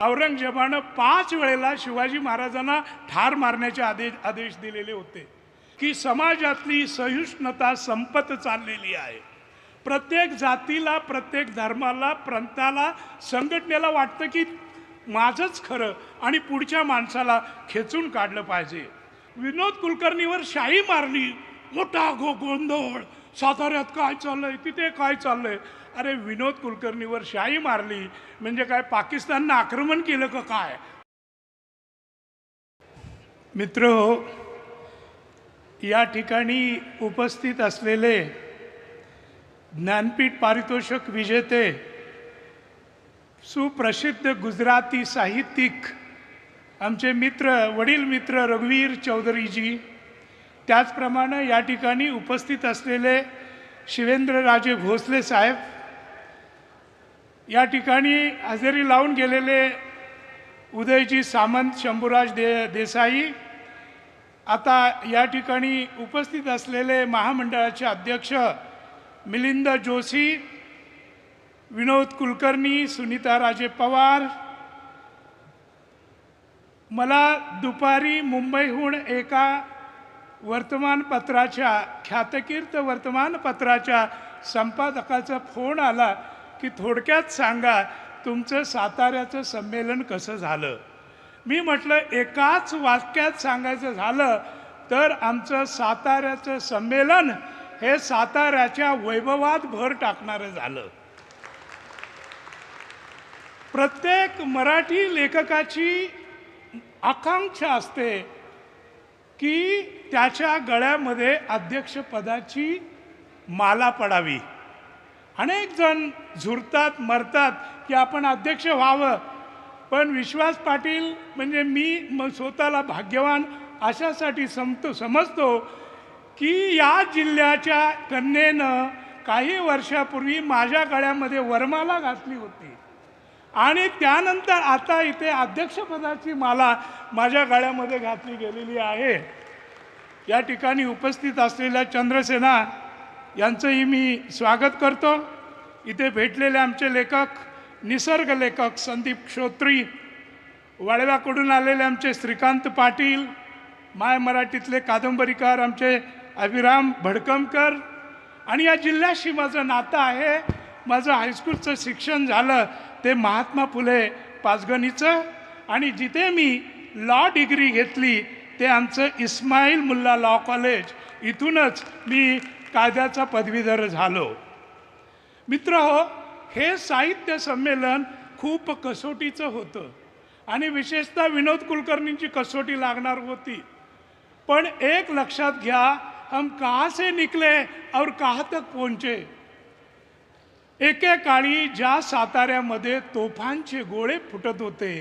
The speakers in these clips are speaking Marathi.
औरंगजेबानं 5 वेळेला शिवाजी महाराजांना ठार मारण्याचे आदेश दिलेले होते की समाजातली सहिष्णुता संपत चाललेली आहे। प्रत्येक जातीला, प्रत्येक धर्माला, प्रांताला, संघटनेला वाटतं की माझंच खरं आणि पुढच्या माणसाला खेचून काढलं पाहिजे। विनोद कुलकर्णीवर शाई मारली, मोठा गोंधळ, साताऱ्यात काय चाललंय, तिथे काय चाललंय। अरे विनोद कुलकर्णीवर शाई मारली म्हणजे काय पाकिस्ताननं आक्रमण केलं का काय? मित्रहो, या ठिकाणी उपस्थित असलेले ज्ञानपीठ पारितोषिक विजेते सुप्रसिद्ध गुजराती साहित्यिक आमचे मित्र, वडील मित्र रघुवीर चौधरीजी, त्याचप्रमाणे या ठिकाणी उपस्थित असलेले शिवेंद्रराजे भोसले साहेब, या ठिकाणी हजेरी लावून गेलेले उदयजी सामंत, शंभूराज देसाई, आता या ठिकाणी उपस्थित असलेले महामंडळाचे अध्यक्ष मिलिंद जोशी, विनोद कुलकर्णी, सुनीता राजे पवार। मला दुपारी मुंबईहून एका वर्तमानपत्राच्या, ख्यातकीर्त वर्तमानपत्राच्या संपादकाचा फोन आला की थोडक्यात सांगा तुमचं साताऱ्याचं संमेलन कसं झालं। मी म्हटलं एकाच वाक्यात सांगायचं झालं तर आमचं साताऱ्याचं संमेलन हे साताऱ्याच्या वैभवात भर टाकणारं झालं। प्रत्येक मराठी लेखकाची आकांक्षा असते की त्याच्या गळ्यामध्ये अध्यक्षपदाची माला पडावी। अनेक जण झुरतात, मरतात की आपण अध्यक्ष व्हावं, पण विश्वास पाटील म्हणजे मी स्वतःला भाग्यवान अशासाठी समजतो की या जिल्ह्याच्या कन्येनं काही वर्षापूर्वी माझ्या गळ्यामध्ये वरमाला घातली होती आणि त्यानंतर आता इथे अध्यक्षपदाची माला माझ्या गळ्यामध्ये घातली गेलेली आहे। या ठिकाणी उपस्थित असलेल्या चंद्रसेना यांचंही मी स्वागत करतो। इथे भेटलेले आमचे लेखक, निसर्ग लेखक संदीप क्षोत्री, वाळव्याकडून आलेले आमचे श्रीकांत पाटील, माय मराठीतले कादंबरीकार आमचे अभिराम भडकमकर, आणि या जिल्ह्याशी माझं नातं आहे। माझं हायस्कूलचं शिक्षण झालं ते महात्मा फुले पाचगणीचं, आणि जिथे मी लॉ डिग्री घेतली ते आमचं इस्माईल मुल्ला लॉ कॉलेज, इथूनच मी कायद्याचा पदवीधर झालो। मित्रहो, हे साहित्य संमेलन खूप कसोटीचं होतं आणि विशेषतः विनोद कुलकर्णींची कसोटी लागणार होती। पण एक लक्षात घ्या, हम कहाँ से निकले और कहाँ तक पहुँचे। एकेकाळी ज्या साताऱ्यामध्ये तोफांचे गोळे फुटत होते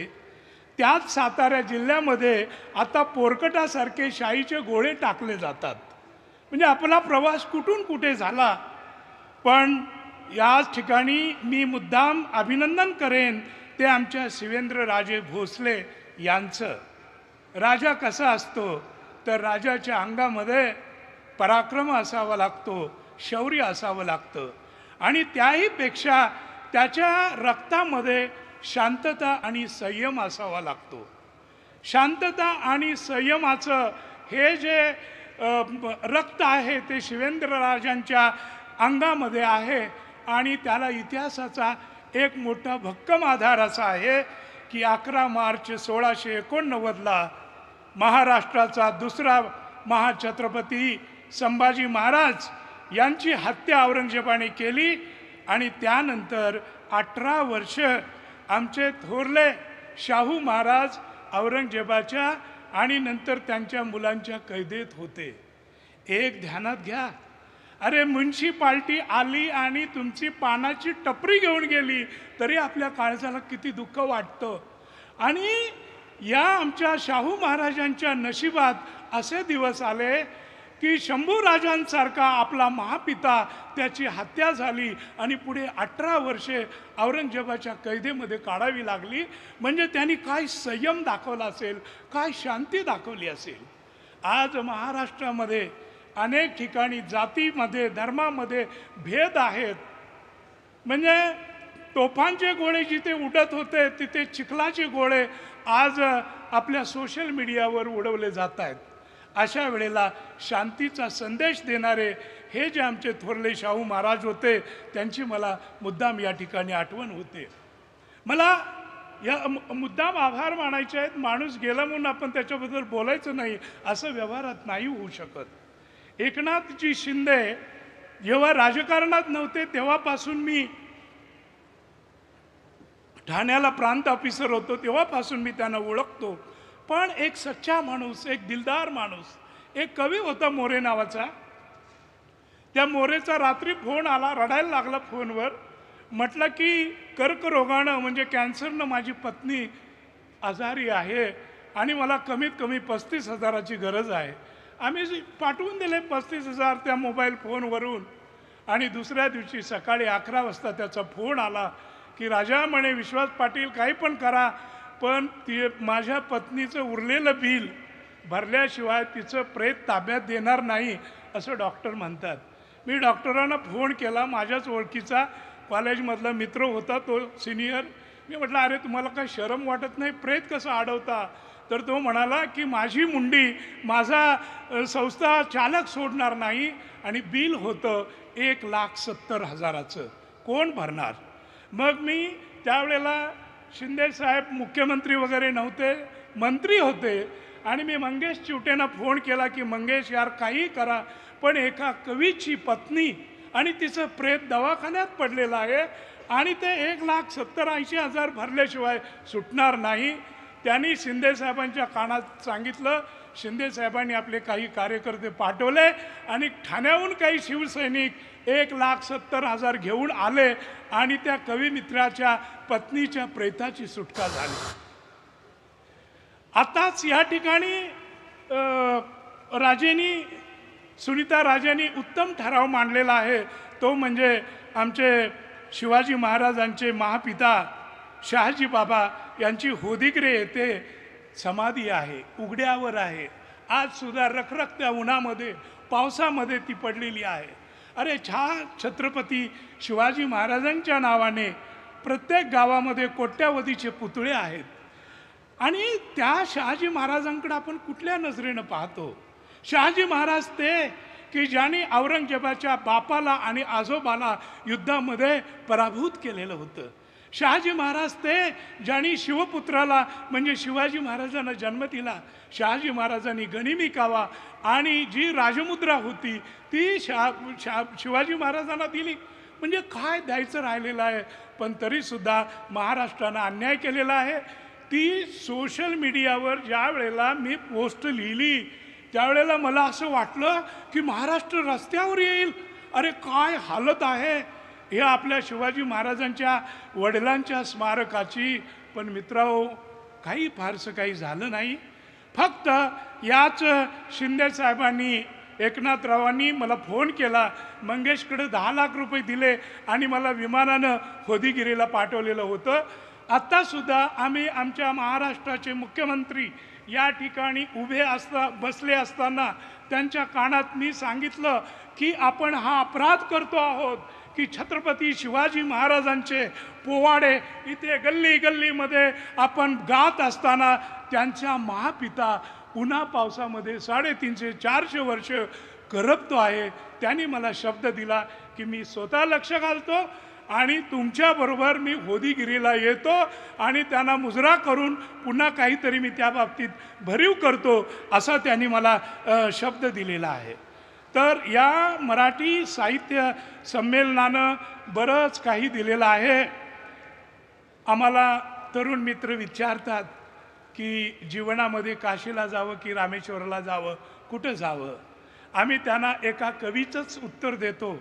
त्याच सातारा जिल्ह्यामध्ये आता पोरकटासारखे शाईचे गोळे टाकले जातात। म्हणजे आपला प्रवास कुठून कुठे झाला। पण याच ठिकाणी मी मुद्दाम अभिनंदन करेन ते आमच्या शिवेंद्रराजे भोसले यांचं। राजा कसा असतो तर राजाच्या अंगामध्ये पराक्रम असावा लागतो, शौर्य असावं लागतं, आणि त्याहीपेक्षा त्याच्या रक्तामध्ये शांतता आणि संयम असावा लागतो। शांतता आणि संयमाचं हे जे रक्त आहे ते शिवेंद्रराजांच्या अंगामध्ये आहे, आणि त्याला इतिहासाचा एक मोठा भक्कम आधार असा आहे की 11 मार्च 1689ला महाराष्ट्राचा दुसरा महाछत्रपती संभाजी महाराज यांची हत्या औरंगजेबाने केली, आणि त्यानंतर 18 वर्ष आमचे थोरले शाहू महाराज औरंगजेबाच्या आणि नंतर त्यांच्या मुलांच्या कैदेत होते। एक ध्यानात घ्या, अरे म्युन्सिपाल्टी आली आणि तुमची पानाची टपरी घेऊन गेली तरी आपल्या काळजाला किती दुःख वाटतं। आणि या आमच्या शाहू महाराजांच्या नशिबात असे दिवस आले की शंभूराजांसारखा आपला महापिता त्याची हत्या झाली आणि पुढे 18 वर्षे औरंगजेबाच्या कैदेमध्ये काढावी लागली। म्हणजे त्यांनी काय संयम दाखवला असेल, काय शांती दाखवली असेल। आज महाराष्ट्रामध्ये अनेक ठिकाणी जातीमध्ये, धर्मामध्ये भेद आहेत। म्हणजे तोफांचे गोळे जिथे उडत होते तिथे चिखलाचे गोळे आज आपल्या सोशल मीडियावर उडवले जात आहेत. अशा वेळेला शांतीचा संदेश देणारे हे जे आमचे थोरले शाहू महाराज होते त्यांची मला मुद्दाम या ठिकाणी आठवण होते. मला या मुद्दाम आभार मानायचे आहेत. माणूस गेला म्हणून आपण त्याच्याबद्दल बोलायचं नाही असं व्यवहारात नाही होऊ शकत. एकनाथजी शिंदे जेव्हा राजकारणात नव्हते तेव्हापासून मी ठाण्याला प्रांत ऑफिसर होतो तेव्हापासून मी त्यांना ओळखतो. पण एक सच्चा माणूस, एक दिलदार माणूस. एक कवी होता मोरे नावाचा. त्या मोरेचा रात्री फोन आला, रडायला लागला फोनवर. म्हटलं की कर्करोगानं म्हणजे कॅन्सरनं माझी पत्नी आजारी आहे आणि मला कमीत कमी 35,000ची गरज आहे. आम्ही पाठवून दिले 35,000 त्या मोबाईल फोनवरून. आणि दुसऱ्या दिवशी सकाळी 11 वाजता त्याचा फोन आला की राजा म्हणे विश्वास पाटील काही पण करा पण ती माझ्या पत्नीचं उरलेलं बिल भरल्याशिवाय तिचं प्रेत ताब्यात देणार नाही असं डॉक्टर म्हणतात. मी डॉक्टरांना फोन केला. माझ्याच ओळखीचा कॉलेजमधला मित्र होता तो सिनियर. मी म्हटलं अरे तुम्हाला काही शरम वाटत नाही, प्रेत कसं अडवता? तर तो म्हणाला की माझी मुंडी माझा संस्था चालक सोडणार नाही आणि बिल होतं 1,70,000चं, कोण भरणार? मग मी त्यावेळेला शिंदे साहेब मुख्यमंत्री वगैरे नव्हते, मंत्री होते. आणि मी मंगेश चिवटेंना फोन केला की मंगेश यार काही करा पण एका कवीची पत्नी आणि तिचं प्रेत दवाखान्यात पडलेलं आहे आणि ते 1,70,000-80,000 भरल्याशिवाय सुटणार नाही. त्यांनी शिंदे साहेबांच्या कानात सांगितलं. शिंदे साहेबांनी आपले काही कार्यकर्ते पाठवले आणि ठाण्याहून काही शिवसैनिक 1,70,000 घेऊन आले आणि त्या कविमित्राच्या पत्नीच्या प्रेताची सुटका झाली. आताच या ठिकाणी सुनीता राजेंनी उत्तम ठराव मांडलेला आहे. तो म्हणजे आमचे शिवाजी महाराजांचे महापिता शहाजी बाबा यांची होदिगरे येथे समाधी आहे, उघड्यावर आहे. आज सुद्धा रखरखत्या उन्हामध्ये पावसामध्ये ती पडलेली आहे. अरे छत्रपती शिवाजी महाराजांच्या नावाने प्रत्येक गावामध्ये कोट्यावधीचे पुतळे आहेत आणि त्या शहाजी महाराजांकडे आपण कुठल्या नजरेनं पाहतो? शहाजी महाराज ते की ज्यांनी औरंगजेबाच्या बापाला आणि आजोबाला युद्धामध्ये पराभूत केलेलं होतं. शहाजी महाराज ते ज्यांनी शिवपुत्राला म्हणजे शिवाजी महाराजांना जन्म दिला. शहाजी महाराजांनी गनिमी कावा आणि जी राजमुद्रा होती ती शिवाजी महाराजांना दिली. म्हणजे काय द्यायचं राहिलेलं आहे? पण तरीसुद्धा महाराष्ट्रानं अन्याय केलेला आहे. ती सोशल मीडियावर ज्या वेळेला मी पोस्ट लिहिली त्यावेळेला मला असं वाटलं की महाराष्ट्र रस्त्यावर येईल. अरे काय हालत आहे हे आपल्या शिवाजी महाराजांच्या वडिलांच्या स्मारकाची. पण मित्रांनो काही फारसं काही झालं नाही. फक्त याच शिंदे साहेबांनी एकनाथरावांनी मला फोन केला. मंगेशकडे 10 लाख रुपये दिले आणि मला विमानानं होदिगिरीला पाठवलेलं होतं. आत्तासुद्धा आम्ही आमच्या महाराष्ट्राचे मुख्यमंत्री या ठिकाणी बसले असताना त्यांच्या कानात मी सांगितलं की आपण हा अपराध करतो आहोत की छत्रपती शिवाजी महाराजांचे पोवाडे इथे गल्ली गल्लीमध्ये आपण गात असताना त्यांच्या महापिता उन्हा पावसामध्ये 350-400 वर्ष करपतो आहे. त्यांनी मला शब्द दिला की मी स्वतः लक्ष घालतो आणि तुमच्याबरोबर मी होदिगिरीला येतो आणि त्यांना मुजरा करून पुन्हा काहीतरी मी त्या बाबतीत भरीव करतो असा त्यांनी मला शब्द दिलेला आहे. तर या मराठी साहित्य संमेलनानं बरंच काही दिलेलं आहे. आम्हाला तरुण मित्र विचारतात की जीवनामध्ये काशीला जावं की रामेश्वरला जावं, कुठं जावं? आम्ही त्यांना एका कवीचंच उत्तर देतो.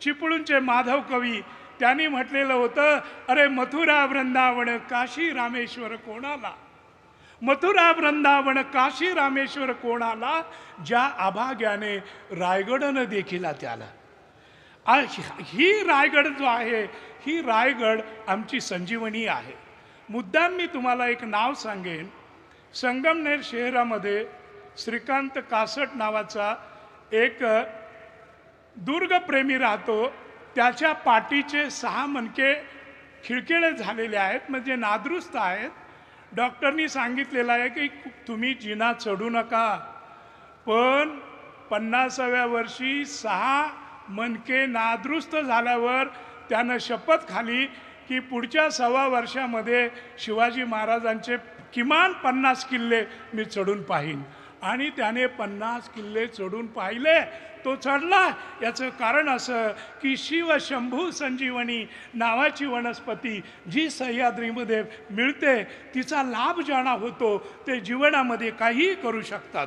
चिपळूणचे माधव कवी त्यांनी म्हटलेलं होतं, अरे मथुरा वृंदावन काशी रामेश्वर कोणाला, मथुरा वृंदावन काशी रामेश्वर कोणाला, ज्या अभाग्याने रायगडनं देखिला त्याला. ही रायगड जो आहे ही रायगड आमची संजीवनी आहे. मुद्दाम मी तुम्हाला एक नाव सांगेन. संगमनेर शहरामध्ये श्रीकांत कासट नावाचा एक दुर्गप्रेमी राहतो. त्याच्या पाठीचे 6 मणके खिळखिळे झालेले आहेत, म्हणजे नादुरुस्त आहेत. डॉक्टरनी सांगितलेलं आहे की तुम्ही जिना चढू नका, पण 50व्या वर्षी 6 मणके नादुरुस्त झाल्यावर त्यानं शपथ खाली की पुढच्या 1.25 वर्षामध्ये शिवाजी महाराजांचे किमान 50 किल्ले मी चढून पाहीन. आणि त्याने 50 किल्ले चढून पाहिले. तो चढला. याचं कारण असं की शिवशंभू संजीवनी नावाची वनस्पती जी सह्याद्रीमध्ये मिळते, तिचा लाभ ज्यांना होतो ते जीवनामध्ये काहीही करू शकतात.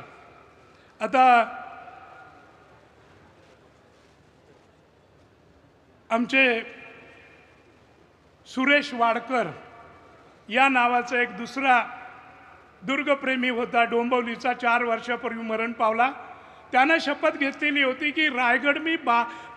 आता आमचे सुरेश वाडकर या नावाचा एक दुसरा दुर्गप्रेमी होता, डोंबिवलीचा, 4 वर्षापूर्वी मरण पावला. त्यानं शपथ घेतलेली होती की रायगड मी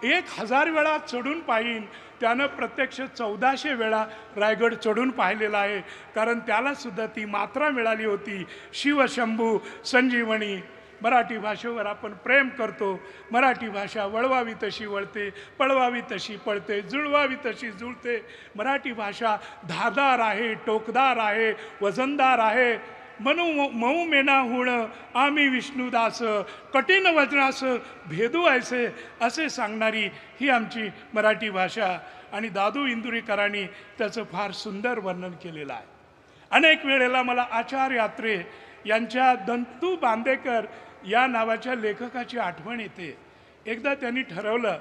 1000 वेळा चढून पाहीन. त्यानं प्रत्यक्ष 1400 वेळा रायगड चढून पाहिलेला आहे, कारण त्याला सुद्धा ती मात्रा मिळाली होती, शिवशंभू संजीवनी. मराठी भाषेवर आपण प्रेम करतो. मराठी भाषा वळवावी तशी वळते, पळवावी तशी पळते, जुळवावी तशी जुळते. मराठी भाषा धारदार आहे, टोकदार आहे, वजनदार आहे. म्हणून मऊ मेना हुण आम्ही विष्णुदास, कठीण वज्रास भेदू ऐसे, असे सांगणारी ही आमची मराठी भाषा. आणि दादू इंदुरीकरांनी त्याचं फार सुंदर वर्णन केलेलं आहे. अनेक वेळेला मला आचार्य यात्रे यांच्या दंतू बांदेकर या नावाच्या लेखकाची आठवण येते. एकदा त्यांनी ठरवलं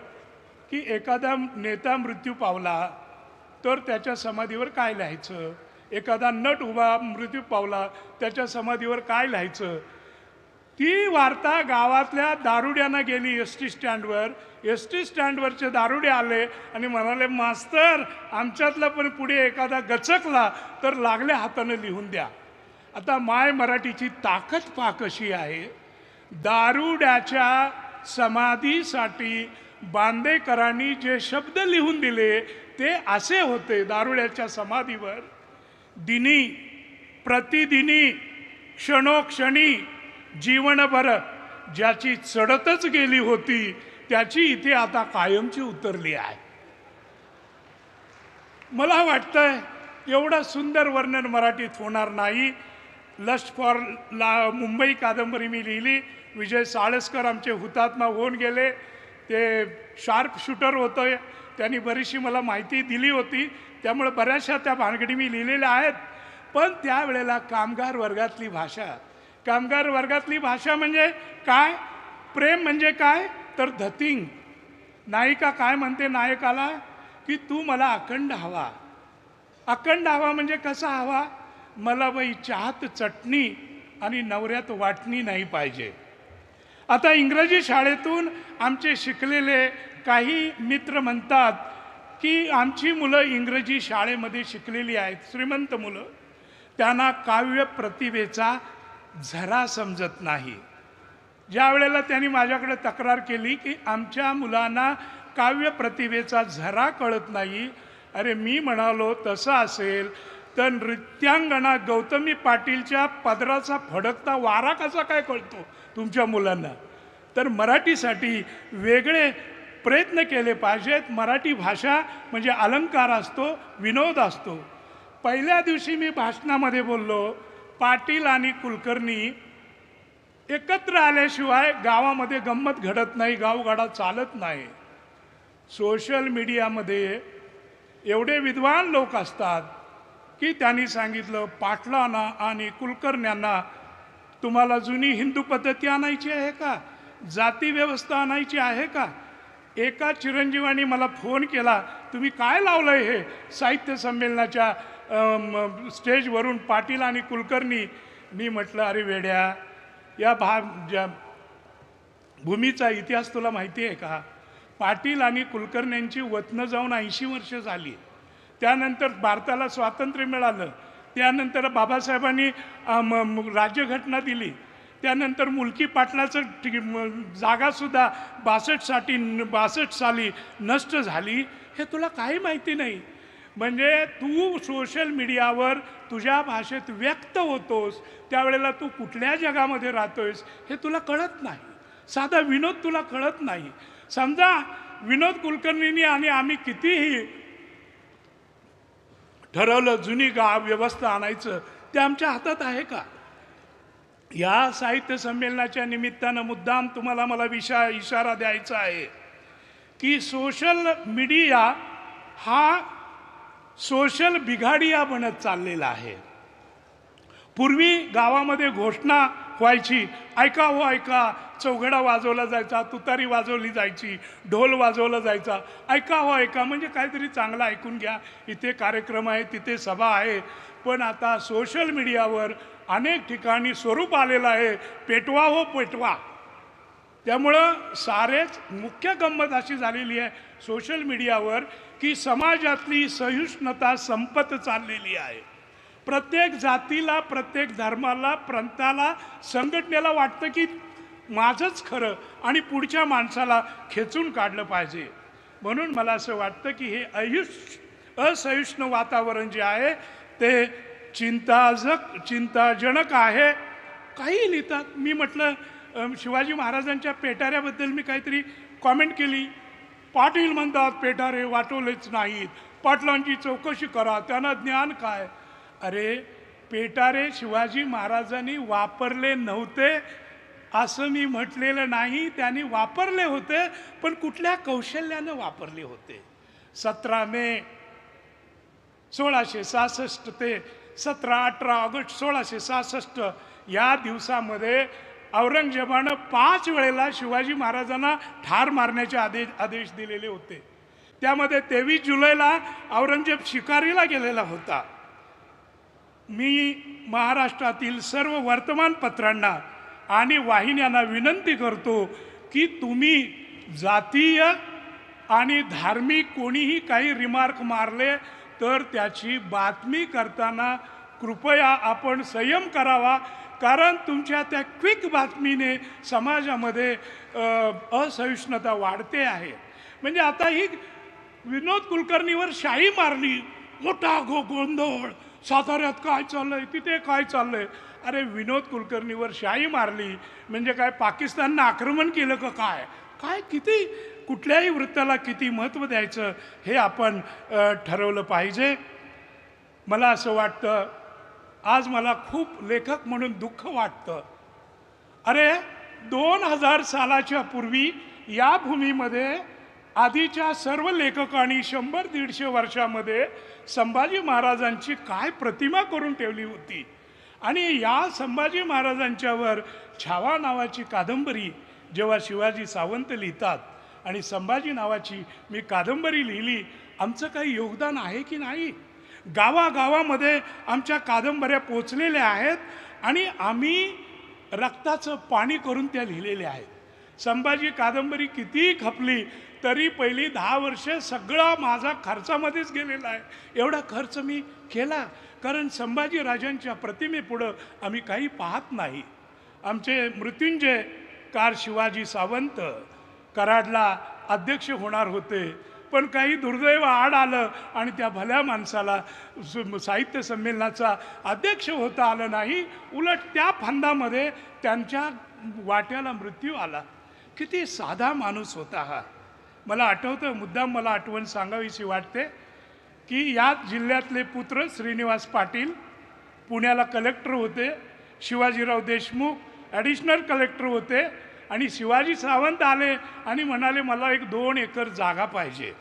की एखादा नेता मृत्यू पावला तर त्याच्या समाधीवर काय लिहायचं, एखादा नट उभा मृत्यू पावला त्याच्या समाधीवर काय लिहायचं. ती वार्ता गावातल्या दारुड्यांना गेली एस टी स्टँडवर. एस टी स्टँडवरचे दारुडे आले आणि म्हणाले, मास्तर आमच्यातला पण पुढे एखादा गचकला तर लागल्या हाताने लिहून द्या. आता माय मराठीची ताकद पहा कशी आहे. दारुड्याच्या समाधीसाठी बांदेकरांनी जे शब्द लिहून दिले ते असे होते. दारुड्याच्या समाधीवर दिनी प्रतिदिनी क्षणोक्षणी जीवनभर ज्याची चढतच गेली होती त्याची इथे आता कायमची उतरली आहे. मला वाटतंय एवढं सुंदर वर्णन मराठीत होणार नाही. लस्ट फॉर मुंबई कादंबरी मी लिहिली. विजय साळसकर आमचे हुतात्मा होऊन गेले. ते शार्प शूटर होतं, त्यांनी बरीचशी मला माहिती दिली होती, त्यामुळे बऱ्याचशा त्या भानगडी मी लिहिलेल्या आहेत. पण त्यावेळेला कामगार वर्गातली भाषा म्हणजे काय, प्रेम म्हणजे काय तर धतिंग. नायिका काय म्हणते नायकाला की तू मला अखंड हवा. अखंड हवा म्हणजे कसा हवा, मला बाई चहात चटणी आणि नवऱ्यात वाटणी नाही पाहिजे. आता इंग्रजी शाळेतून आमचे शिकलेले काही मित्र म्हणतात की आमची मुलं इंग्रजी शाळेमध्ये शिकलेली आहेत, श्रीमंत मुलं, त्यांना काव्य प्रतिभेचा झरा समजत नाही. ज्या वेळेला त्यांनी माझ्याकडे तक्रार केली की आमच्या मुलांना काव्य प्रतिभेचा झरा कळत नाही, अरे मी म्हणालो तसं असेल तर नृत्यांगणा गौतमी पाटीलच्या पदराचा फडकता वारा कसा काय कळतो तुमच्या मुलांना. तर मराठीसाठी वेगळे प्रयत्न केले पाहिजेत. मराठी भाषा म्हणजे अलंकार असतो, विनोद असतो. पहिल्या दिवशी मी भाषणामध्ये बोललो, पाटील आणि कुलकर्णी एकत्र आल्याशिवाय गावामध्ये गंमत घडत नाही, गावगाडा चालत नाही. सोशल मीडियामध्ये एवढे विद्वान लोक असतात की त्यांनी सांगितलं, पाटलांना आणि कुलकर्ण्यांना तुम्हाला जुनी हिंदू पद्धती आणायची आहे का, जाती व्यवस्था आणायची आहे का. एका चिरंजीवानी मला फोन केला, तुम्ही काय लावलंय हे साहित्य संमेलनाच्या स्टेजवरून पाटील आणि कुलकर्णी. मी म्हटलं, अरे वेड्या, या भूमीचा इतिहास तुला माहिती आहे का. पाटील आणि कुलकर्ण्यांची वतनं जाऊन 80 वर्ष झाली. त्यानंतर भारताला स्वातंत्र्य मिळालं, त्यानंतर बाबासाहेबांनी राज्यघटना दिली, त्यानंतर मुलकी पाटलाचं जागासुद्धा 62 साली नष्ट झाली. हे तुला काही माहिती नाही. म्हणजे तू सोशल मीडियावर तुझ्या भाषेत व्यक्त होतोस त्यावेळेला तू कुठल्या जगामध्ये राहतोयस हे तुला कळत नाही. साधा विनोद तुला कळत नाही. समजा विनोद कुलकर्णींनी आणि आम्ही कितीही ठरवलं जुनी व्यवस्था आणायचं, ते आमच्या हातात आहे का? या साहित्य संमेलनाच्या निमित्तानं मुद्दाम तुम्हाला मला इशारा द्यायचा आहे की सोशल मीडिया हा सोशल बिघाडिया बनत चाललेला आहे. पूर्वी गावामध्ये घोषणा व्हायची, ऐका हो ऐका, चौघडा वाजवला जायचा, तुतारी वाजवली जायची, ढोल वाजवला जायचा, ऐका हो ऐका म्हणजे काहीतरी चांगलं ऐकून घ्या, इथे कार्यक्रम आहे, तिथे सभा आहे. पण आता सोशल मीडियावर अनेक ठिकाणी स्वरूप आलेलं आहे, पेटवा हो पेटवा. त्यामुळं सारेच मुख्य गंमत अशी झालेली आहे सोशल मीडियावर की समाजातली सहिष्णुता संपत चाललेली आहे. प्रत्येक जातीला, प्रत्येक धर्माला, प्रांताला, संघटनेला वाटतं की माझंच खरं आणि पुढच्या माणसाला खेचून काढलं पाहिजे. म्हणून मला असं वाटतं की हे असहिष्णु वातावरण जे आहे ते चिंताजनक आहे. काही लिहितात. मी म्हटलं शिवाजी महाराजांच्या पेटाऱ्याबद्दल मी काहीतरी कॉमेंट केली. पाटील म्हणतात पेटारे वाटवलेच नाहीत, पाटलांची चौकशी करा, त्यांना ज्ञान काय. अरे पेटारे शिवाजी महाराजांनी वापरले नव्हते असं मी म्हटलेलं नाही, त्यांनी वापरले होते, पण कुठल्या कौशल्यानं वापरले होते. 17 मे 1666 ते 17-18 ऑगस्ट 1666 या दिवसामध्ये औरंगजेबानं 5 वेळेला शिवाजी महाराजांना ठार मारण्याचे आदेश दिलेले होते. त्यामध्ये 23 जुलैला औरंगजेब शिकारीला गेलेला होता. मी महाराष्ट्रातील सर्व वर्तमानपत्रांना आणि वाहिन्यांना विनंती करतो की तुम्ही जातीय आणि धार्मिक कोणीही काही रिमार्क मारले तर त्याची बातमी करताना कृपया आपण संयम करावा, कारण तुमच्या त्या क्विक बातमीने समाजामध्ये असहिष्णुता वाढते आहे. म्हणजे आता ही विनोद कुलकर्णीवर शाई मारली, मोठा गोंधळ, साताऱ्यात काय चाललंय, तिथे काय चाललंय. अरे विनोद कुलकर्णीवर शाई मारली म्हणजे काय पाकिस्ताननं आक्रमण केलं का काय? काय किती कुठल्याही वृत्ताला किती महत्त्व द्यायचं हे आपण ठरवलं पाहिजे. मला असं वाटतं, आज मला खूप लेखक म्हणून दुःख वाटतं. अरे 2000 सालाच्या पूर्वी या भूमीमध्ये आधीच्या सर्व लेखकांनी 100-150 वर्षामध्ये संभाजी महाराजांची काय प्रतिमा करून ठेवली होती. आणि या संभाजी महाराजांच्यावर छावा नावाची कादंबरी जेव्हा शिवाजी सावंत लिहितात आणि संभाजी नावाची मी कादंबरी लिहिली, आमचं काही योगदान आहे की नाही? गावागावामध्ये आमच्या कादंबऱ्या पोचलेल्या आहेत आणि आम्ही रक्ताचं पाणी करून त्या लिहिलेल्या आहेत. संभाजी कादंबरी कितीही खपली तरी पहिली 10 वर्ष सगळा माझा खर्चामध्येच गेलेला आहे. एवढा खर्च मी केला कारण संभाजी राजांच्या प्रतिमेपुढं आम्ही काही पाहत नाही. आमचे मृत्युंजय कार शिवाजी सावंत कराडला अध्यक्ष होणार होते, पण काही दुर्दैव आड आलं आणि त्या भल्या माणसाला साहित्य संमेलनाचा अध्यक्ष होता आलं नाही. उलट त्या फंदामध्ये त्यांच्या वाट्याला मृत्यू आला. किती साधा माणूस होता हा. मला आठवतं, मुद्दाम मला आठवण सांगावीशी वाटते की याच जिल्ह्यातले पुत्र श्रीनिवास पाटील पुण्याला कलेक्टर होते, शिवाजीराव देशमुख ॲडिशनल कलेक्टर होते आणि शिवाजी सावंत आले आणि म्हणाले मला 1-2 एकर जागा पाहिजे.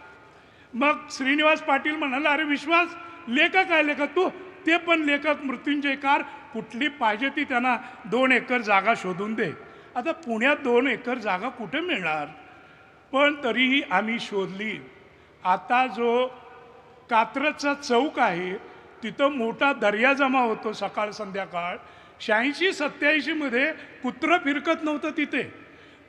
मग श्रीनिवास पाटील म्हणाला अरे विश्वास लेखक आहे, लेखक तू, ते पण लेखक मृत्युंजय कार, कुठली पाहिजे ती त्यांना 2 एकर जागा शोधून दे. आता पुण्यात 2 एकर जागा कुठे मिळणार, पण तरीही आम्ही शोधली. आता जो कात्रजचा चौक आहे तिथं मोठा दर्या जमा होतो सकाळ संध्याकाळ. 86-87 मध्ये कुत्रं फिरकत नव्हतं तिथे.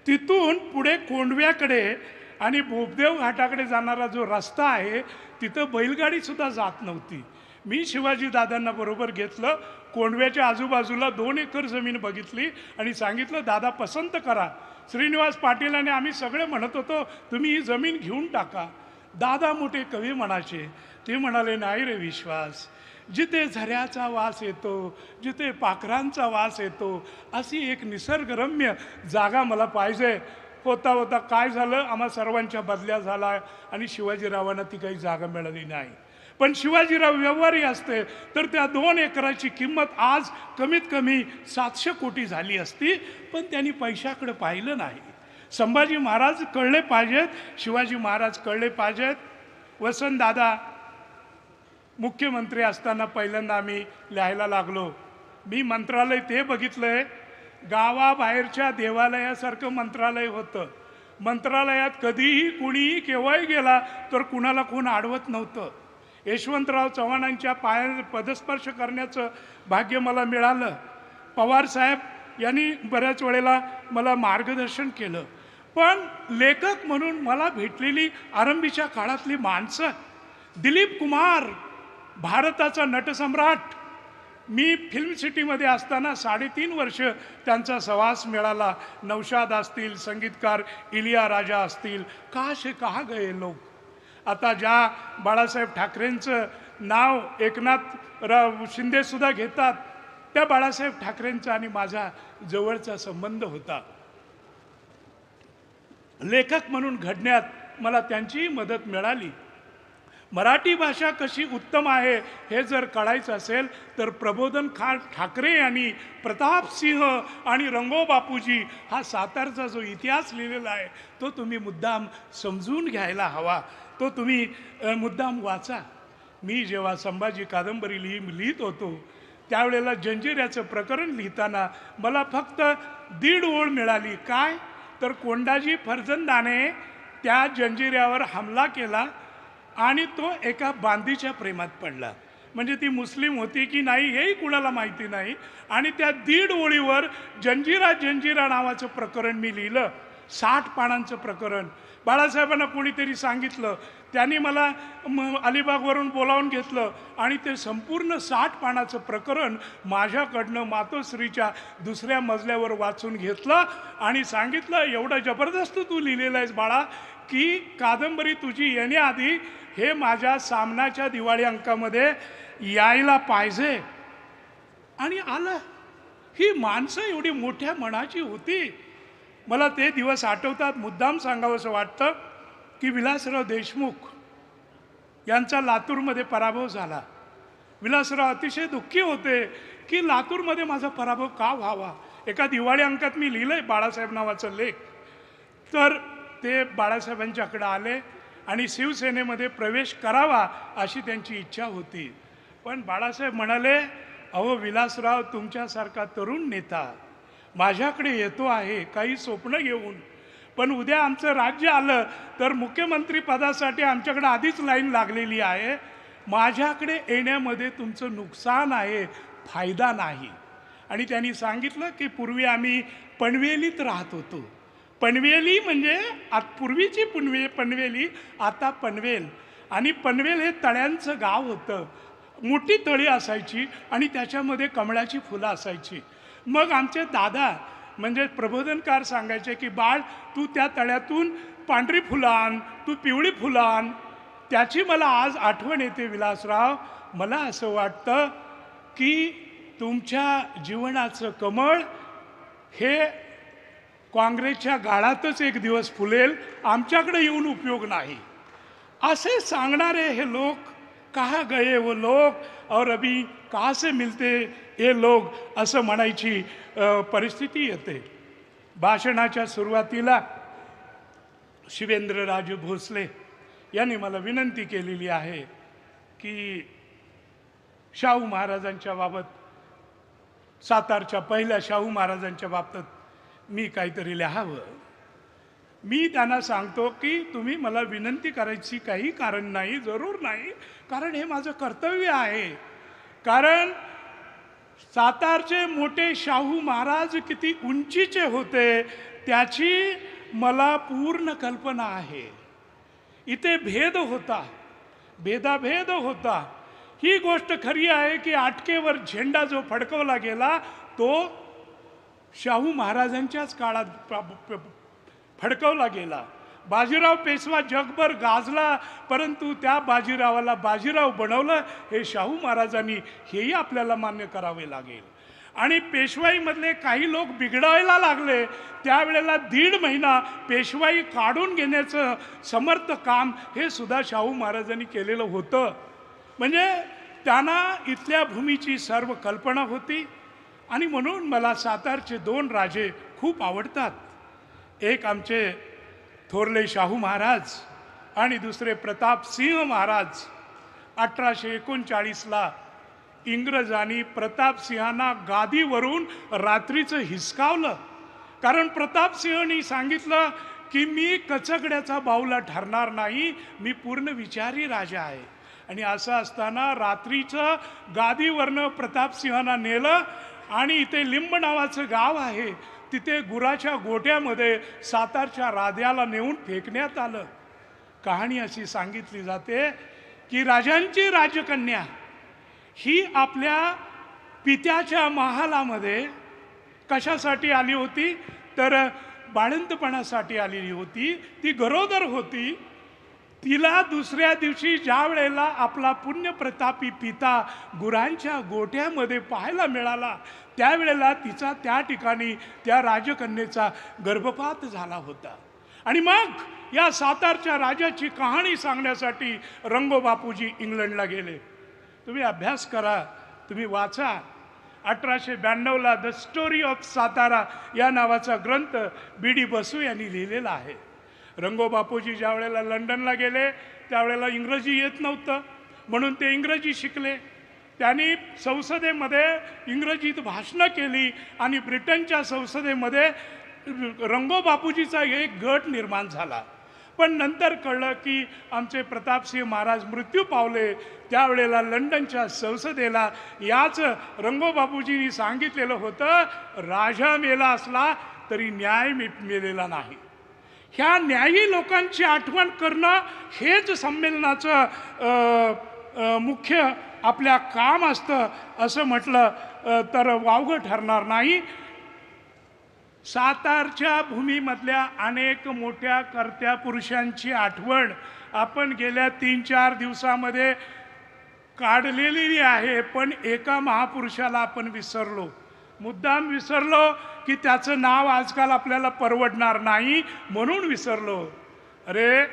तिथून पुढे कोंडव्याकडे आणि बोबदेव घाटाकडे जाणारा जो रस्ता आहे तिथं बैलगाडीसुद्धा जात नव्हती. मी शिवाजी दादांना बरोबर घेतलं, कोंडव्याच्या आजूबाजूला 2 एकर जमीन बघितली आणि सांगितलं दादा पसंत करा. श्रीनिवास पाटील आणि आम्ही सगळे म्हणत होतो तुम्ही ही जमीन घेऊन टाका. दादा मोठे कवी म्हणायचे, ते म्हणाले नाही रे विश्वास, जिथे झऱ्याचा वास येतो, जिथे पाखरांचा वास येतो अशी एक निसर्गरम्य जागा मला पाहिजे. होता होता काय झालं, आम्हा सर्वांच्या बदल्या झाला आणि शिवाजीरावांना ती काही जागा मिळाली नाही. पण शिवाजीराव व्यवहारी असते तर त्या 2 एकराची किंमत आज कमीत कमी 700 कोटी झाली असती, पण त्यांनी पैशाकडे पाहिलं नाही. संभाजी महाराज कळले पाहिजेत, शिवाजी महाराज कळले पाहिजेत. वसंतदादा मुख्यमंत्री असताना पहिल्यांदा आम्ही लिहायला लागलो. मी मंत्रालय ते बघितलंय, गावाबाहेरच्या देवालयासारखं मंत्रालय होतं. मंत्रालयात कधीही कुणीही केव्हाही गेला तर कुणाला कोण अडवत नव्हतं. यशवंतराव चव्हाणांच्या पाया पदस्पर्श करण्याचं भाग्य मला मिळालं. पवार साहेब यांनी बऱ्याच वेळेला मला मार्गदर्शन केलं. पण लेखक म्हणून मला भेटलेली आरंभीच्या काळातली माणसं, दिलीप कुमार भारताचा नटसम्राट, मी फिल्म सिटीमध्ये असताना 3.5 वर्ष त्यांचा सहवास मिळाला. नौशाद असतील, संगीतकार इलिया राजा असतील, कहा गए लोग. आता ज्या बाळासाहेब ठाकरेंचं नाव एकनाथ शिंदेसुद्धा घेतात, त्या बाळासाहेब ठाकरेंचा आणि माझा जवळचा संबंध होता. लेखक म्हणून घडण्यात मला त्यांचीही मदत मिळाली. मराठी भाषा कशी उत्तम आहे हे जर कळायचं असेल तर प्रबोधन ठाकरे आणि प्रतापसिंह आणि रंगो बापूजी हा सातारचा जो इतिहास लिहिलेला आहे तो तुम्ही मुद्दाम समजून घ्यायला हवा, तो तुम्ही मुद्दाम वाचा. मी जेव्हा संभाजी कादंबरी लिहित होतो त्यावेळेला जंजिऱ्याचं प्रकरण लिहिताना मला फक्त 1.5 ओळ मिळाली. काय तर कोंडाजी फर्जंदाने त्या जंजिऱ्यावर हमला केला आणि तो एका बांदीच्या प्रेमात पडला. म्हणजे ती मुस्लिम होती की नाही हेही कुणाला माहिती नाही. आणि त्या 1.5 ओळीवर जंजिरा नावाचं प्रकरण मी लिहिलं, 60 पानांचं प्रकरण. बाळासाहेबांना कोणीतरी सांगितलं, त्यांनी मला अलिबागवरून बोलावून घेतलं आणि ते संपूर्ण 60 पानाचं प्रकरण माझ्याकडनं मातोश्रीच्या 2ऱ्या मजल्यावर वाचून घेतलं आणि सांगितलं, एवढं जबरदस्त तू लिहिलेलं आहेस बाळा की कादंबरी तुझी येण्याआधी हे माझ्या सामनाच्या दिवाळी अंकामध्ये यायला पाहिजे. आणि आलं. ही माणसं एवढी मोठ्या मनाची होती. मला ते दिवस आठवतात. मुद्दाम सांगावंसं वाटतं की विलासराव देशमुख यांचा लातूरमध्ये पराभव झाला. विलासराव अतिशय दुःखी होते की लातूरमध्ये माझा पराभव का व्हावा. एका दिवाळी अंकात मी लिहिलंय बाळासाहेब नावाचा लेख. तर ते बाळासाहेबांच्याकडे आले आणि शिवसेनेमध्ये प्रवेश करावा अशी त्यांची इच्छा होती. पण बाळासाहेब म्हणाले, अहो विलासराव, तुमच्यासारखा तरुण नेता माझ्याकडे येतो आहे काही स्वप्न घेऊन, पण उद्या आमचं राज्य आलं तर मुख्यमंत्री पदासाठी आमच्याकडे आधीच लाईन लागलेली आहे. माझ्याकडे येण्यामध्ये तुमचं नुकसान आहे, फायदा नाही. आणि त्यांनी सांगितलं की पूर्वी आम्ही पनवेलीत राहत होतो. पनवेली म्हणजे पूर्वीची पनवेली, आता पनवेल. आणि पनवेल हे तळ्यांचं गाव होतं. मोठी तळी असायची आणि त्याच्यामध्ये कमळाची फुलं असायची. मग आमचे दादा म्हणजे प्रबोधनकार सांगायचे की बाळ, तू त्या तळ्यातून पांढरी फुलं आण, तू पिवळी फुलं आण. त्याची मला आज आठवण येते विलासराव. मला असं वाटतं की तुमच्या जीवनाचं कमळ हे काँग्रेसच्या गाळातच एक दिवस फुलेल, आमच्याकडे येऊन उपयोग नाही. असे सांगणारे हे लोक, कहा गए वो लोग और अभी कहाँ से मिलते ये लोग, असं म्हणायची परिस्थिती येते. भाषणाच्या सुरुवातीला शिवेंद्रराजे भोसले यांनी मला विनंती केलेली आहे की शाहू महाराजांच्या बाबत, सातारच्या पहिल्या शाहू महाराजांच्या बाबतीत मी काहीतरी लिहावं. मी त्यांना सांगतो की तुम्ही मला विनंती करायची काही कारण नाही, जरूर नाही, कारण हे माझं कर्तव्य आहे. कारण सातारचे मोठे शाहू महाराज किती उंचीचे होते त्याची मला पूर्ण कल्पना आहे. इथे भेद होता, भेदाभेद होता. ही गोष्ट खरी आहे की आटकेवर झेंडा जो फडकवला गेला तो शाहू महाराजांच्याच काळात फडकवला गेला. बाजीराव पेशवा जगभर गाजला, परंतु त्या बाजीरावाला बाजीराव बनवलं हे शाहू महाराजांनी, हेही आपल्याला मान्य करावे लागेल. आणि पेशवाईमधले काही लोक बिघडायला लागले त्यावेळेला 1.5 महिना पेशवाई काढून घेण्याचं समर्थ काम हे सुद्धा शाहू महाराजांनी केलेलं होतं. म्हणजे त्यांना इथल्या भूमीची सर्व कल्पना होती आणि म्हणून मला सातारचे 2 राजे खूप आवडतात। एक आमचे थोरले शाहू महाराज आणि दुसरे प्रतापसिंह महाराज। 1839ला इंग्रजांनी प्रतापसिंहांना गादीवरून रात्रीचं हिसकावलं, कारण प्रतापसिंहांनी सांगितलं की मी कचकड्याचा बाहुला ठरणार नाही, मी पूर्ण विचारी राजा आहे। आणि असं असताना रात्रीचं गादीवरनं प्रतापसिंहांना नेलं आणि इथे लिंब नावाचं गाव आहे, तिथे गुराच्या गोट्यामध्ये सातारच्या राजाला नेऊन फेकण्यात आलं। कहाणी अशी सांगितली जाते की राजांची राजकन्या ही आपल्या पित्याच्या महालामध्ये कशासाठी आली होती, तर बाळंतपणासाठी आलेली होती। ती गरोदर होती। तिला दुसऱ्या दिवशी ज्या वेळेला आपला पुण्यप्रतापी पिता गुरांच्या गोट्यामध्ये पाहायला मिळाला, त्यावेळेला तिचा त्या ठिकाणी त्या राजकन्येचा गर्भपात झाला होता। आणि मग या सातारच्या राजाची कहाणी सांगण्यासाठी रंगो बापूजी इंग्लंडला गेले। तुम्ही अभ्यास करा, तुम्ही वाचा। 1892ला द स्टोरी ऑफ सातारा या नावाचा ग्रंथ BD बसू यांनी लिहिलेला आहे। रंगो बापूजी ज्या वेळेला लंडनला गेले त्यावेळेला इंग्रजी येत नव्हतं, म्हणून ते इंग्रजी शिकले। त्यांनी संसदेमध्ये इंग्रजीत भाषणं केली आणि ब्रिटनच्या संसदेमध्ये रंगो बापूजीचा एक गट निर्माण झाला। पण नंतर कळलं की आमचे प्रतापसिंह महाराज मृत्यू पावले, त्यावेळेला लंडनच्या संसदेला याच रंगो बापूजींनी सांगितलेलं होतं, राजा मेला असला तरी न्याय मेलेला नाही। ह्या न्यायी लोकांची आठवण करणं हेच संमेलनाचं मुख्य आपल्या काम असतं, असं म्हटलं तर वावगं ठरणार नाही। सातारच्या भूमीमधल्या अनेक मोठ्या कर्त्या पुरुषांची आठवण आपण गेल्या 3-4 दिवसामध्ये काढलेली आहे, पण एका महापुरुषाला आपण विसरलो। मुद्दाम विसरलो की त्याचं नाव आजकाल आपल्याला परवडणार नाही म्हणून विसरलो। अरे,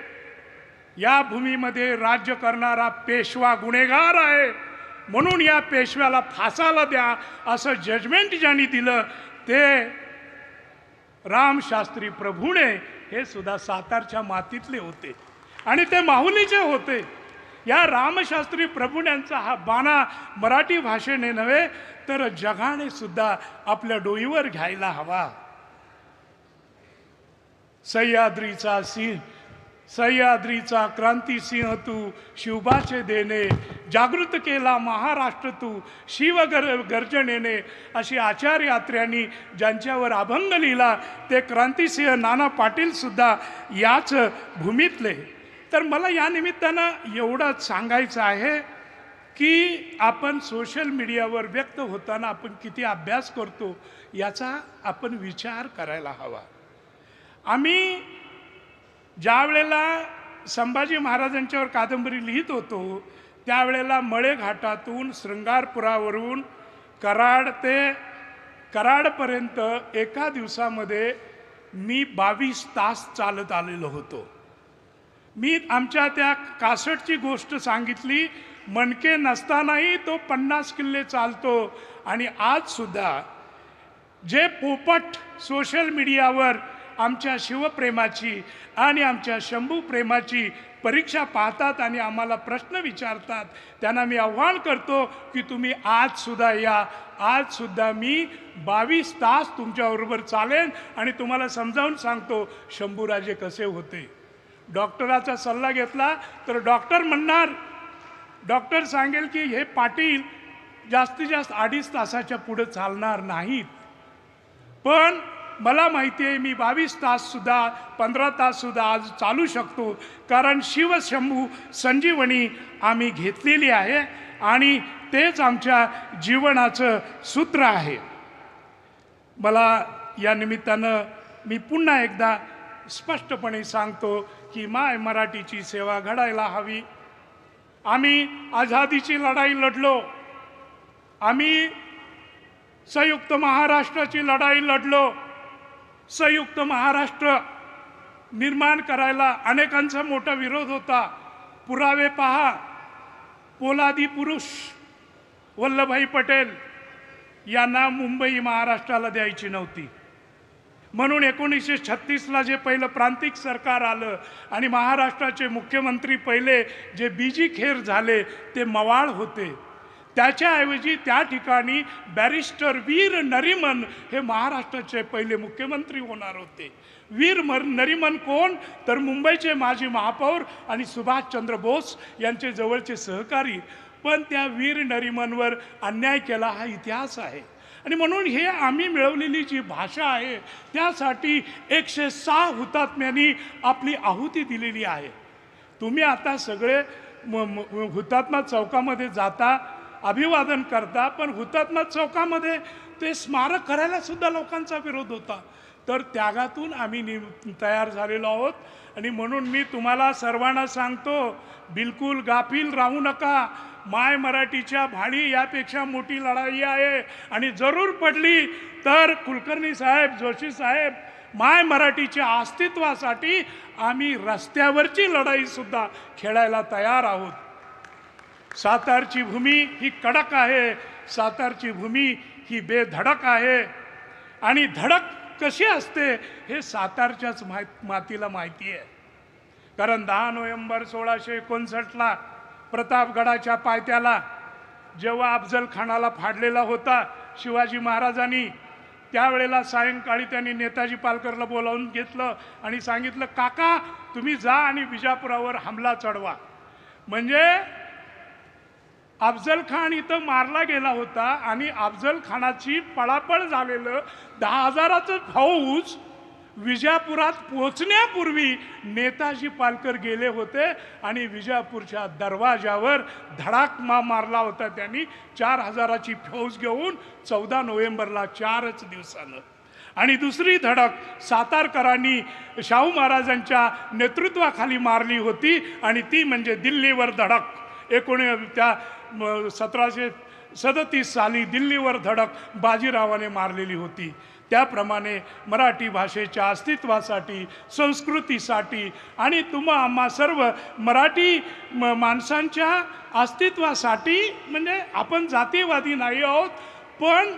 या भूमीमध्ये राज्य करणारा पेशवा गुन्हेगार आहे, म्हणून या पेशव्याला फासाला द्या असं जजमेंट ज्यांनी दिलं ते रामशास्त्री प्रभूणे हे सुद्धा सातारच्या मातीतले होते आणि ते माहुलीचे होते। या रामशास्त्री प्रभूण्यांचा हा बाणा मराठी भाषेने नव्हे तर जगाने सुद्धा आपल्या डोईवर घ्यायला हवा। सह्याद्रीचा सिंह, सह्याद्रीचा क्रांतिसिंह तू, शिवबाचे देणे जागृत केला महाराष्ट्र तू, गर्जनेने अशी आचार्य यात्र्यांनी ज्यांच्यावर अभंग लिहिला ते क्रांतिसिंह नाना पाटील सुद्धा याच भूमीतले। तर मला या निमित्तानं एवढंच सांगायचं आहे की आपण सोशल मीडियावर व्यक्त होताना आपण किती अभ्यास करतो याचा आपण विचार करायला हवा। आम्ही ज्या वेळेला संभाजी महाराजांच्यावर कादंबरी लिहित होतो त्यावेळेला मळे घाटातून शृंगारपुरावरून कराडपर्यंत एका दिवसामध्ये मी 22 तास चालत आलेलो होतो। मी आमच्या त्या कासटची गोष्ट सांगितली, मणके नसतानाही तो 50 किल्ले चालतो। आणि आज सुद्धा जे पोपट सोशल मीडियावर आमच्या शिवप्रेमाची आणि आमच्या शंभू प्रेमाची परीक्षा पाहतात आणि आम्हाला प्रश्न विचारतात, त्यांना मी आव्हान करतो की तुम्ही आज सुद्धा या। आज सुद्धा मी 22 तास तुमच्याबरोबर चालेन आणि तुम्हाला समजावून सांगतो शंभूराजे कसे होते। डॉक्टराचा सल्ला घेतला तर डॉक्टर सांगेल की हे पाटील जास्तीत जास्त 2.5 तासाच्या पुढे चालणार नाहीत, पण मला माहिती आहे मी 22 तास सुद्धा 15 तास सुद्धा आज चालू शकतो, कारण शिवशंभू संजीवनी आम्ही घेतलेली आहे आणि तेच आमच्या जीवनाचं सूत्र आहे। मला या निमित्तानं मी पुन्हा एकदा स्पष्टपणे सांगतो की माय मराठीची सेवा घडायला हवी। आम्ही आझादीची लढाई लढलो, आम्ही संयुक्त महाराष्ट्राची लढाई लढलो। संयुक्त महाराष्ट्र निर्माण करायला अनेकांचा मोठा विरोध होता। पुरावे पहा, पोलादी पुरुष वल्लभभाई पटेल यांना मुंबई महाराष्ट्राला द्यायची नव्हती, म्हणून 1936ला जे पहिलं प्रांतिक सरकार आलं आणि महाराष्ट्राचे मुख्यमंत्री पहिले जे बीजी खेर झाले ते मवाळ होते, त्याच्याऐवजी त्या ठिकाणी बॅरिस्टर वीर नरिमन हे महाराष्ट्राचे पहिले मुख्यमंत्री होणार होते. नरिमन कोण तर मुंबईचे माजी महापौर आणि सुभाषचंद्र बोस यांचे जवळचे सहकारी. पण त्या वीर नरिमनवर अन्याय केला हा इतिहास आहे. आणि म्हणून हे आम्ही मिळवलेली जी भाषा आहे त्यासाठी 106 हुतात्म्यांनी आपली आहुती दिलेली आहे. तुम्ही आता सगळे हुतात्मा चौकामध्ये जाता, अभिवादन करता, पण हुतात्मा चौकामध्ये ते स्मारक करायला सुद्धा लोकांचा विरोध होता. तर त्यागातून आम्ही तयार झालेलो आहोत. आणि म्हणून मी तुम्हाला सर्वांना सांगतो, बिलकुल गाफील राहू नका. माय मराठीच्या भाडी यापेक्षा मोठी लढाई आहे. आणि जरूर पडली तर कुलकर्णी साहेब, जोशी साहेब, माय मराठीच्या अस्तित्वासाठी आम्ही रस्त्यावरची लढाई सुद्धा खेळायला तयार आहोत. सातारची भूमी ही कडक आहे, सातारची भूमी ही बेधडक आहे. आणि धडक कशी असते हे सातारच्याच मातीला माहिती आहे. कारण 10 नोव्हेंबर 1659ला प्रतापगडाच्या पायथ्याला जेव्हा अफजल खानाला फाडलेला होता शिवाजी महाराजांनी, त्यावेळेला सायंकाळी त्यांनी नेताजी पालकरला बोलावून घेतलं आणि सांगितलं, काका तुम्ही जा आणि विजापुरावर हमला चढवा. म्हणजे अफजल खान इथं मारला गेला होता आणि अफजल खानाची पळापळ झालेलं 10,000चं फौज विजापुरात पोचण्यापूर्वी नेताजी पालकर गेले होते आणि विजापूरच्या दरवाजावर धडाक मारला होता त्यांनी 4,000ची फौज घेऊन 14 नोव्हेंबरला 4च दिवसानं. आणि दुसरी धडक सातारकरांनी शाहू महाराजांच्या नेतृत्वाखाली मारली होती आणि ती म्हणजे दिल्लीवर धडक. 1737 साली दिल्लीवर धडक बाजीरावाने मारलेली होती. त्याप्रमाणे मराठी भाषेच्या अस्तित्वासाठी, संस्कृतीसाठी आणि आम्हा सर्व मराठी माणसांच्या अस्तित्वासाठी, म्हणजे आपण जातीवादी नाही आहोत, पण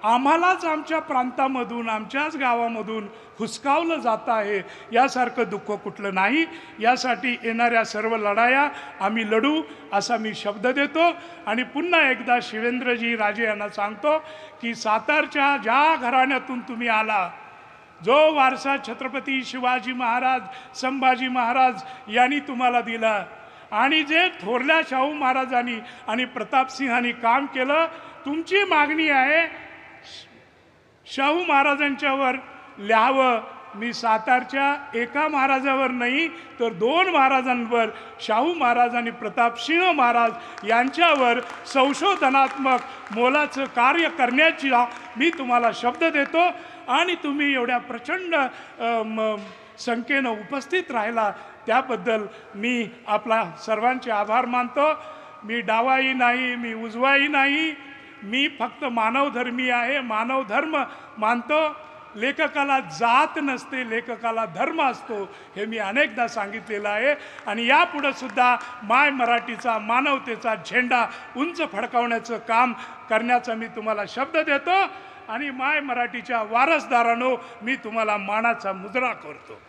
आम्हालाच आमच्या प्रांतामधून, आमच्याच गावामधून हुसकावलं जात आहे, यासारखं दुःख कुठलं नाही. यासाठी येणाऱ्या सर्व लढाया आम्ही लढू असा मी शब्द देतो. आणि पुन्हा एकदा शिवेंद्रजी राजे यांना सांगतो की सातारच्या ज्या घराण्यातून तुम्ही आला, जो वारसा छत्रपती शिवाजी महाराज, संभाजी महाराज यांनी तुम्हाला दिला आणि जे थोरल्या शाहू महाराजांनी आणि प्रतापसिंहांनी काम केलं, तुमची मागणी आहे शाहू महाराजांच्यावर लिहावं. मी सातारच्या एका महाराजावर नाही तर 2 महाराजांवर, शाहू महाराज आणि प्रतापसिंह महाराज यांच्यावर संशोधनात्मक मोलाचं कार्य करण्याची मी तुम्हाला शब्द देतो. आणि तुम्ही एवढ्या प्रचंड संख्येनं उपस्थित राहिला त्याबद्दल मी आपला सर्वांचे आभार मानतो. मी डावाही नाही, मी उजवाही नाही, मी फक्त मानवधर्मी आहे, मानवधर्म मानतो. लेखकाला जात नसते, लेखकाला धर्म असतो, हे मी अनेकदा सांगितलेलं आहे. आणि यापुढं सुद्धा माय मराठीचा, मानवतेचा झेंडा उंच फडकावण्याचं काम करण्याचा मी तुम्हाला शब्द देतो. आणि माय मराठीच्या वारसदारांनो, मी तुम्हाला मानाचा मुजरा करतो.